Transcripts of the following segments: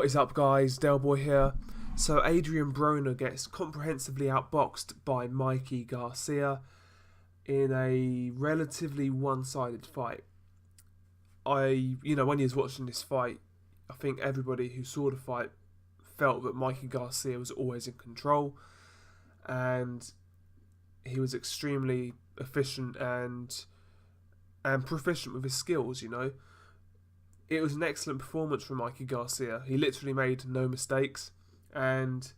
What is up, guys? Delboy here. So Adrien Broner gets comprehensively outboxed by Mikey Garcia in a relatively one-sided fight. When you was watching this fight, I think everybody who saw the fight felt that Mikey Garcia was always in control, and he was extremely efficient and proficient with his skills. It was an excellent performance from Mikey Garcia. He literally made no mistakes, and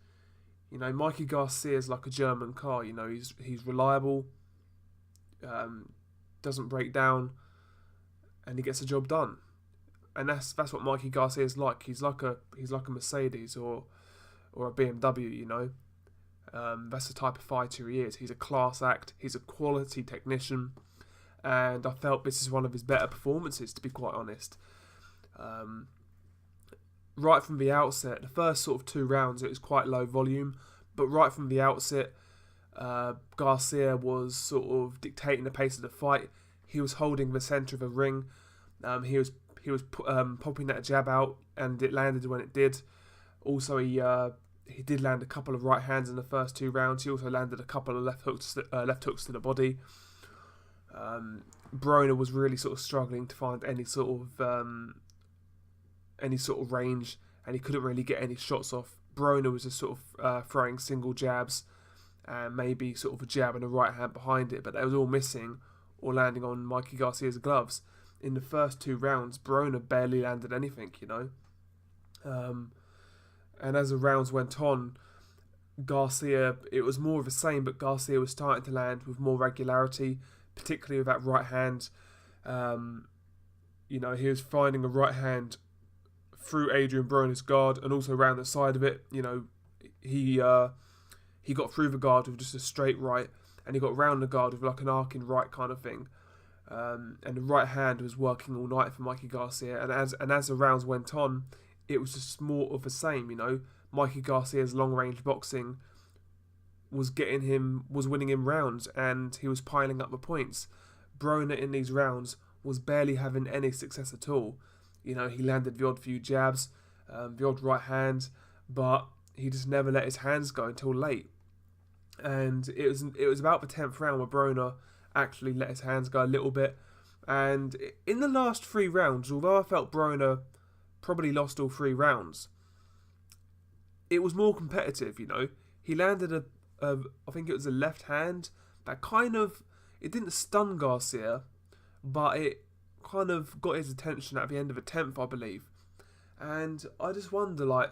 Mikey Garcia is like a German car. He's reliable, doesn't break down, and he gets the job done. And that's what Mikey Garcia is like. He's like a Mercedes or a BMW. That's the type of fighter he is. He's a class act. He's a quality technician, and I felt this is one of his better performances, to be quite honest. Right from the outset, the first sort of 2 rounds, it was quite low volume, but right from the outset, Garcia was sort of dictating the pace of the fight. He was holding the centre of the ring. He was popping that jab out, and it landed when it did. Also, he did land a couple of right hands in the first 2 rounds. He also landed a couple of left hooks to the body. Broner was really sort of struggling to find any sort of range, and he couldn't really get any shots off. Broner was just sort of throwing single jabs and maybe sort of a jab and a right hand behind it, but they was all missing or landing on Mikey Garcia's gloves. In the first 2 rounds, Broner barely landed anything, and as the rounds went on, Garcia, it was more of the same, but Garcia was starting to land with more regularity, particularly with that right hand. He was finding a right hand through Adrien Broner's guard and also around the side of it. He got through the guard with just a straight right, and he got round the guard with like an arcing right kind of thing. And the right hand was working all night for Mikey Garcia. And as the rounds went on, it was just more of the same. Mikey Garcia's long range boxing was winning him rounds, and he was piling up the points. Broner in these rounds was barely having any success at all. He landed the odd few jabs, the odd right hand, but he just never let his hands go until late. And it was about the 10th round where Broner actually let his hands go a little bit. And in the last 3 rounds, although I felt Broner probably lost all 3 rounds, it was more competitive. He landed I think it was a left hand that it didn't stun Garcia, but it kind of got his attention at the end of the 10th, I believe. And I just wonder,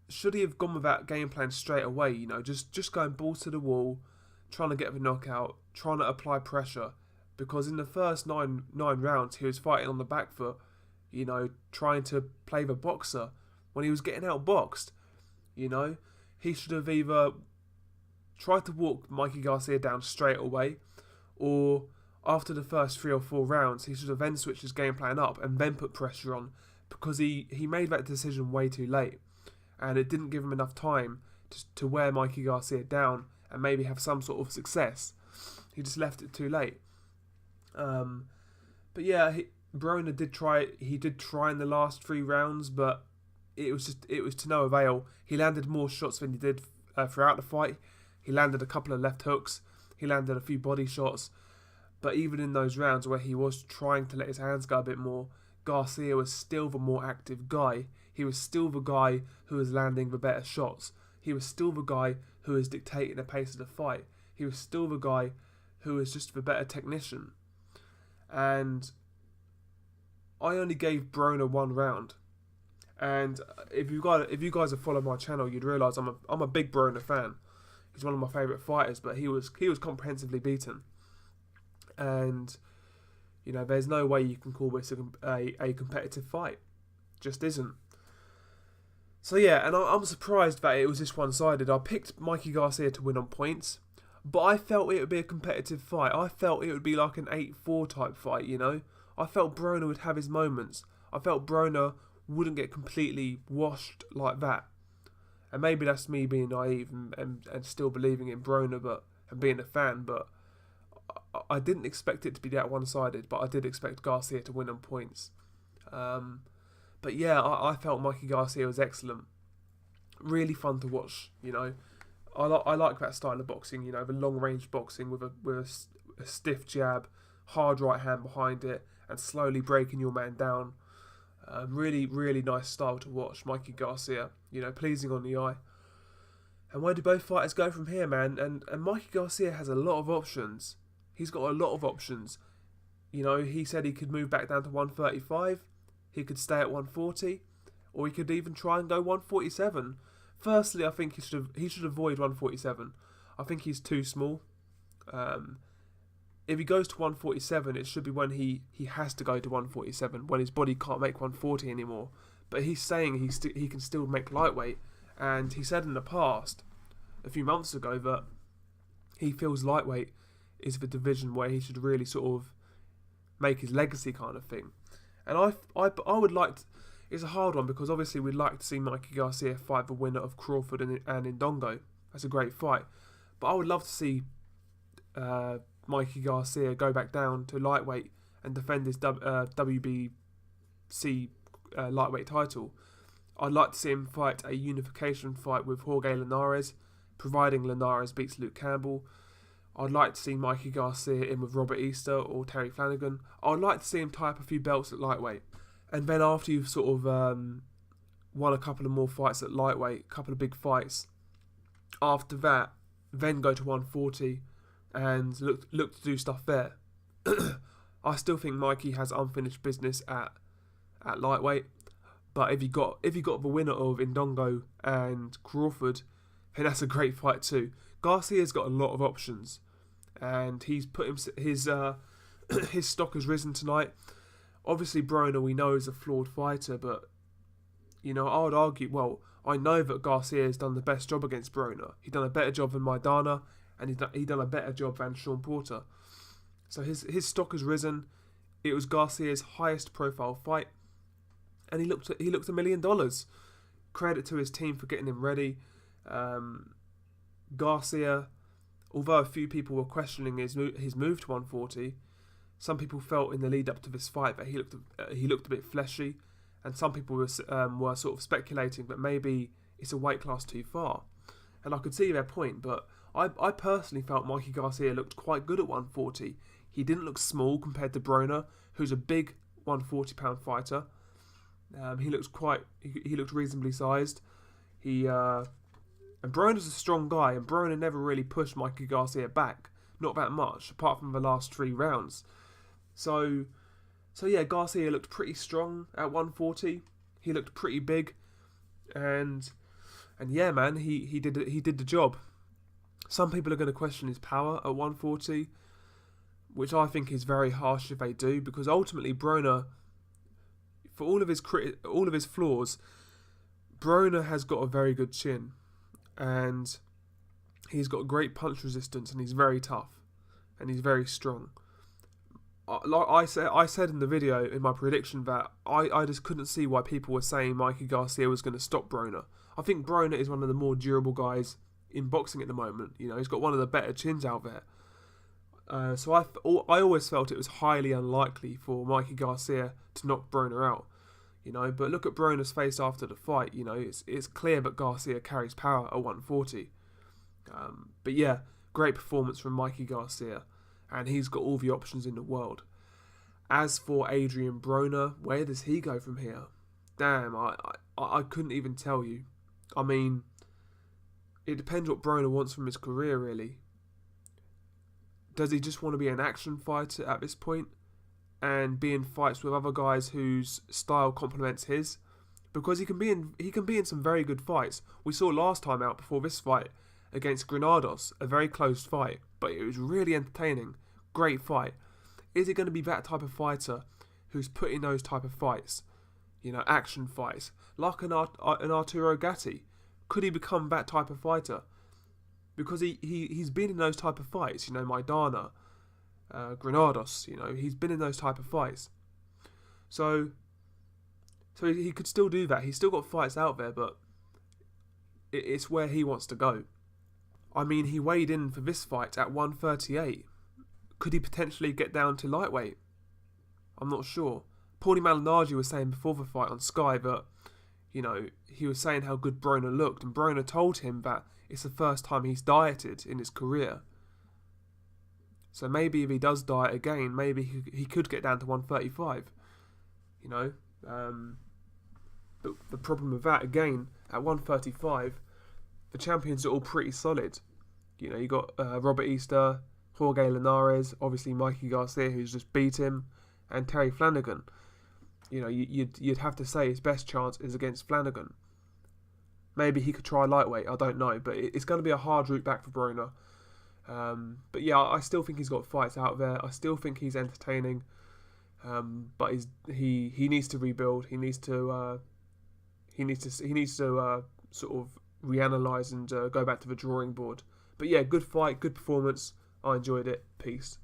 should he have gone with that game plan straight away? Just going balls to the wall, trying to get the knockout, trying to apply pressure, because in the first nine rounds he was fighting on the back foot, trying to play the boxer when he was getting outboxed. He should have either tried to walk Mikey Garcia down straight away, or after the first 3 or 4 rounds, he should have then switched his game plan up and then put pressure on, because he made that decision way too late, and it didn't give him enough time to wear Mikey Garcia down and maybe have some sort of success. He just left it too late. But yeah, Broner did try. He did try in the last 3 rounds, but it was to no avail. He landed more shots than he did throughout the fight. He landed a couple of left hooks. He landed a few body shots. But even in those rounds where he was trying to let his hands go a bit more, Garcia was still the more active guy. He was still the guy who was landing the better shots. He was still the guy who was dictating the pace of the fight. He was still the guy who was just the better technician. And I only gave Broner 1 round. And if you guys have followed my channel, you'd realise I'm a big Broner fan. He's one of my favourite fighters, but he was comprehensively beaten. And there's no way you can call this a competitive fight. Just isn't. So yeah, and I'm surprised that it was this one-sided. I picked Mikey Garcia to win on points, but I felt it would be a competitive fight. I felt it would be like an 8-4 type fight. I felt Broner would have his moments. I felt Broner wouldn't get completely washed like that. And maybe that's me being naive and still believing in Broner and being a fan, but I didn't expect it to be that one-sided, but I did expect Garcia to win on points. But yeah, I felt Mikey Garcia was excellent. Really fun to watch, you know. I like that style of boxing, you know, the long range boxing with a stiff jab, hard right hand behind it, and slowly breaking your man down. Really, really nice style to watch, Mikey Garcia. You know, pleasing on the eye. And where do both fighters go from here, man? And Mikey Garcia has a lot of options. He's got a lot of options. You know, he said he could move back down to 135. He could stay at 140. Or he could even try and go 147. Firstly, I think he should avoid 147. I think he's too small. If he goes to 147, it should be when he has to go to 147, when his body can't make 140 anymore. But he's saying he can still make lightweight. And he said in the past, a few months ago, that he feels lightweight is the division where he should really sort of make his legacy kind of thing. And I would like to, it's a hard one because obviously we'd like to see Mikey Garcia fight the winner of Crawford and Indongo. That's a great fight. But I would love to see Mikey Garcia go back down to lightweight and defend his WBC lightweight title. I'd like to see him fight a unification fight with Jorge Linares, providing Linares beats Luke Campbell. I'd like to see Mikey Garcia in with Robert Easter or Terry Flanagan. I'd like to see him tie up a few belts at lightweight. And then after you've sort of won a couple of more fights at lightweight, a couple of big fights, after that, then go to 140 and look to do stuff there. I still think Mikey has unfinished business at lightweight. But if you got the winner of Indongo and Crawford, then that's a great fight too. Garcia's got a lot of options, and he's put his stock has risen tonight. Obviously, Broner we know is a flawed fighter, but you know I would argue. Well, I know that Garcia has done the best job against Broner. He's done a better job than Maidana, and he done a better job than Sean Porter. So his stock has risen. It was Garcia's highest profile fight. And he looked $1 million. Credit to his team for getting him ready. Garcia, although a few people were questioning his move to 140, some people felt in the lead up to this fight that he looked a bit fleshy, and some people were sort of speculating that maybe it's a weight class too far. And I could see their point, but I personally felt Mikey Garcia looked quite good at 140. He didn't look small compared to Broner, who's a big 140-pound fighter. He looked reasonably sized. And Broner's a strong guy, and Broner never really pushed Mikey Garcia back, not that much, apart from the last 3 rounds. So yeah, Garcia looked pretty strong at 140. He looked pretty big, and yeah, man, he did the job. Some people are going to question his power at 140, which I think is very harsh if they do, because ultimately Broner, for all of his flaws, Broner has got a very good chin, and he's got great punch resistance, and he's very tough, and he's very strong. Like I said in the video in my prediction that I just couldn't see why people were saying Mikey Garcia was going to stop Broner. I think Broner is one of the more durable guys in boxing at the moment. You know, he's got one of the better chins out there. So I always felt it was highly unlikely for Mikey Garcia to knock Broner out, you know. But look at Broner's face after the fight. You know, it's clear that Garcia carries power at 140. But yeah, great performance from Mikey Garcia, and he's got all the options in the world. As for Adrien Broner, where does he go from here? Damn, I couldn't even tell you. I mean, it depends what Broner wants from his career, really. Does he just want to be an action fighter at this point and be in fights with other guys whose style complements his? Because he can be in some very good fights. We saw last time out before this fight against Granados, a very close fight, but it was really entertaining. Great fight. Is he going to be that type of fighter who's put in those type of fights? You know, action fights. Like an Arturo Gatti. Could he become that type of fighter? Because he's been in those type of fights, you know, Maidana, Granados, you know, he's been in those type of fights. So he could still do that. He's still got fights out there, but it's where he wants to go. I mean, he weighed in for this fight at 138. Could he potentially get down to lightweight? I'm not sure. Paulie Malignaggi was saying before the fight on Sky that, you know, he was saying how good Broner looked, and Broner told him that it's the first time he's dieted in his career. So maybe if he does diet again, maybe he could get down to 135. You know, but the problem with that, again, at 135, the champions are all pretty solid. You know, you got Robert Easter, Jorge Linares, obviously Mikey Garcia, who's just beat him, and Terry Flanagan. You know, you'd have to say his best chance is against Flanagan. Maybe he could try lightweight, I don't know, but it's going to be a hard route back for Broner. But yeah, I still think he's got fights out there. I still think he's entertaining, but he needs to rebuild. He needs to sort of reanalyze and go back to the drawing board. But yeah, good fight, good performance. I enjoyed it. Peace.